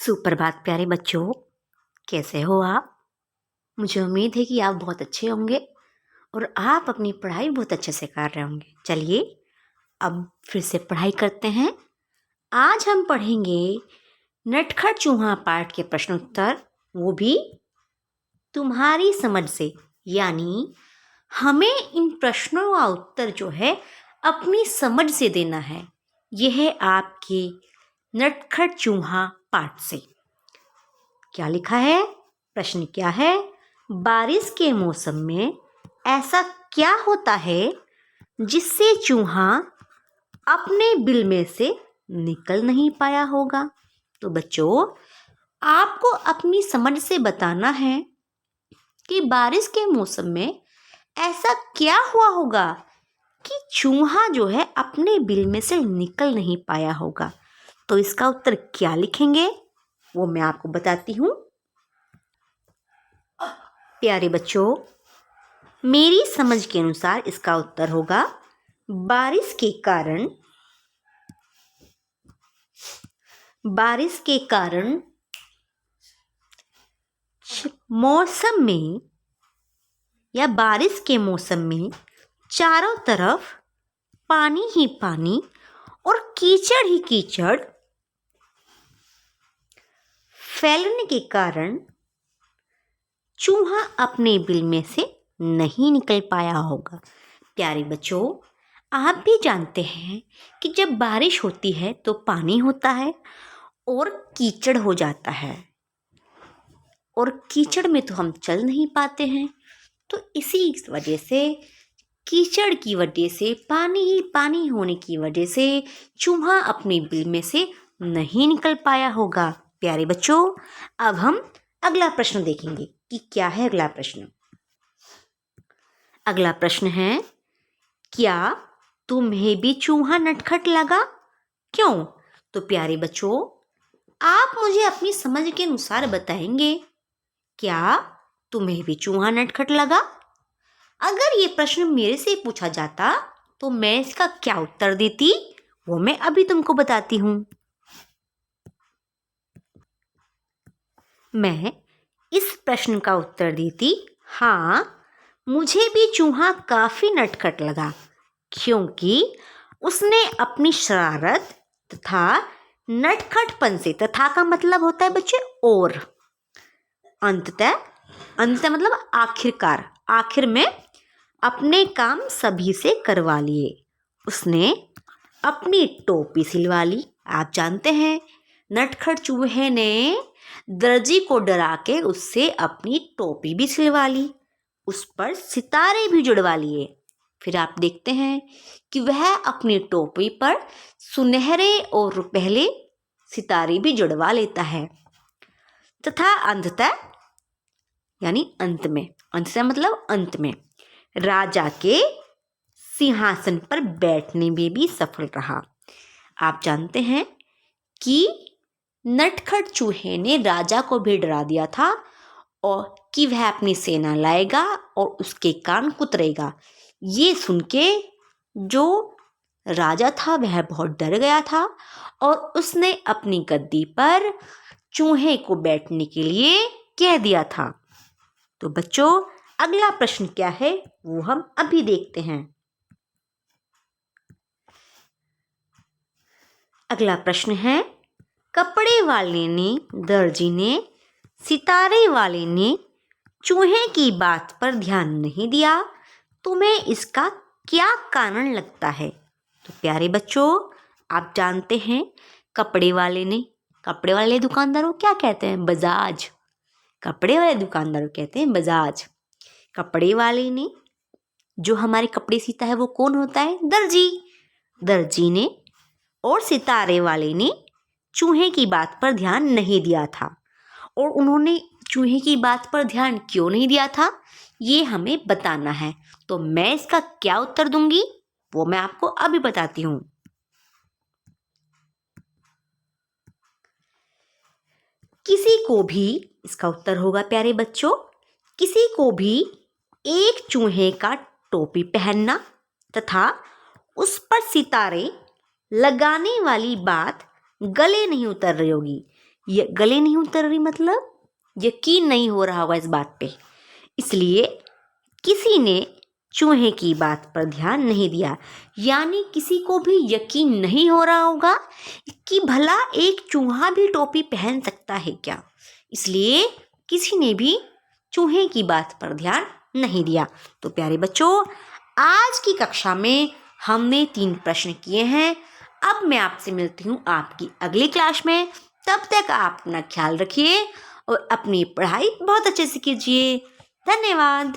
सुप्रभात प्यारे बच्चों, कैसे हो आप? मुझे उम्मीद है कि आप बहुत अच्छे होंगे और आप अपनी पढ़ाई बहुत अच्छे से कर रहे होंगे। चलिए अब फिर से पढ़ाई करते हैं। आज हम पढ़ेंगे नटखट चूहा पाठ के प्रश्न उत्तर, वो भी तुम्हारी समझ से। यानी हमें इन प्रश्नों का उत्तर जो है अपनी समझ से देना है। यह है आपके नटखट चूहा पाठ से। क्या लिखा है? प्रश्न क्या है? बारिश के मौसम में ऐसा क्या होता है जिससे चूहा अपने बिल में से निकल नहीं पाया होगा? तो बच्चों, आपको अपनी समझ से बताना है कि बारिश के मौसम में ऐसा क्या हुआ होगा कि चूहा जो है अपने बिल में से निकल नहीं पाया होगा। तो इसका उत्तर क्या लिखेंगे वो मैं आपको बताती हूँ। प्यारे बच्चों, मेरी समझ के अनुसार इसका उत्तर होगा बारिश के कारण मौसम में या बारिश के मौसम में चारों तरफ पानी ही पानी और कीचड़ ही कीचड़ फैलने के कारण चूहा अपने बिल में से नहीं निकल पाया होगा। प्यारे बच्चों, आप भी जानते हैं कि जब बारिश होती है तो पानी होता है और कीचड़ हो जाता है, और कीचड़ में तो हम चल नहीं पाते हैं। तो इसी वजह से, कीचड़ की वजह से, पानी ही पानी होने की वजह से चूहा अपने बिल में से नहीं निकल पाया होगा। प्यारे बच्चों, अब हम अगला प्रश्न देखेंगे कि क्या है अगला प्रश्न। अगला प्रश्न है, क्या तुम्हें भी चूहा नटखट लगा? क्यों? तो प्यारे बच्चों, आप मुझे अपनी समझ के अनुसार बताएंगे, क्या तुम्हें भी चूहा नटखट लगा? अगर ये प्रश्न मेरे से पूछा जाता तो मैं इसका क्या उत्तर देती, वो मैं अभी तुमको बताती हूँ। मैं इस प्रश्न का उत्तर देती, हाँ, मुझे भी चूहा काफी नटखट लगा, क्योंकि उसने अपनी शरारत तथा नटखटपन से, तथा का मतलब होता है बच्चे और, अंततः मतलब आखिरकार, आखिर में अपने काम सभी से करवा लिए। उसने अपनी टोपी सिलवा ली। आप जानते हैं, नटखट चूहे ने दर्जी को डरा के उससे अपनी टोपी भी सिलवा ली, उस पर सितारे भी जुड़वा लिए। फिर आप देखते हैं कि वह अपनी टोपी पर सुनहरे और रुपहले सितारे भी जुड़वा लेता है, तथा अंततः यानी अंत में, अंततः मतलब अंत में, राजा के सिंहासन पर बैठने में भी सफल रहा। आप जानते हैं कि नटखट चूहे ने राजा को भी डरा दिया था और कि वह अपनी सेना लाएगा और उसके कान कुतरेगा। ये सुन के जो राजा था वह बहुत डर गया था और उसने अपनी गद्दी पर चूहे को बैठने के लिए कह दिया था। तो बच्चों, अगला प्रश्न क्या है वो हम अभी देखते हैं। अगला प्रश्न है, कपड़े वाले ने, दर्जी ने, सितारे वाले ने चूहे की बात पर ध्यान नहीं दिया। तुम्हें इसका क्या कारण लगता है? तो प्यारे बच्चों, आप जानते हैं, कपड़े वाले दुकानदारों क्या कहते हैं? बजाज। कपड़े वाले दुकानदारों कहते हैं बजाज। कपड़े वाले ने, जो हमारे कपड़े सीता है, वो कौन होता है? दर्जी ने और सितारे वाले ने चूहे की बात पर ध्यान नहीं दिया था। और उन्होंने चूहे की बात पर ध्यान क्यों नहीं दिया था, ये हमें बताना है। तो मैं इसका क्या उत्तर दूंगी वो मैं आपको अभी बताती हूँ। किसी को भी, इसका उत्तर होगा प्यारे बच्चों, किसी को भी एक चूहे का टोपी पहनना तथा उस पर सितारे लगाने वाली बात गले नहीं उतर रही होगी। गले नहीं उतर रही मतलब यकीन नहीं हो रहा होगा इस बात पे, इसलिए किसी ने चूहे की बात पर ध्यान नहीं दिया। यानी किसी को भी यकीन नहीं हो रहा होगा कि भला एक चूहा भी टोपी पहन सकता है क्या, इसलिए किसी ने भी चूहे की बात पर ध्यान नहीं दिया। तो प्यारे बच्चों, आज की कक्षा में हमने 3 प्रश्न किए हैं। अब मैं आपसे मिलती हूँ आपकी अगली क्लास में। तब तक आप अपना ख्याल रखिए और अपनी पढ़ाई बहुत अच्छे से कीजिए। धन्यवाद।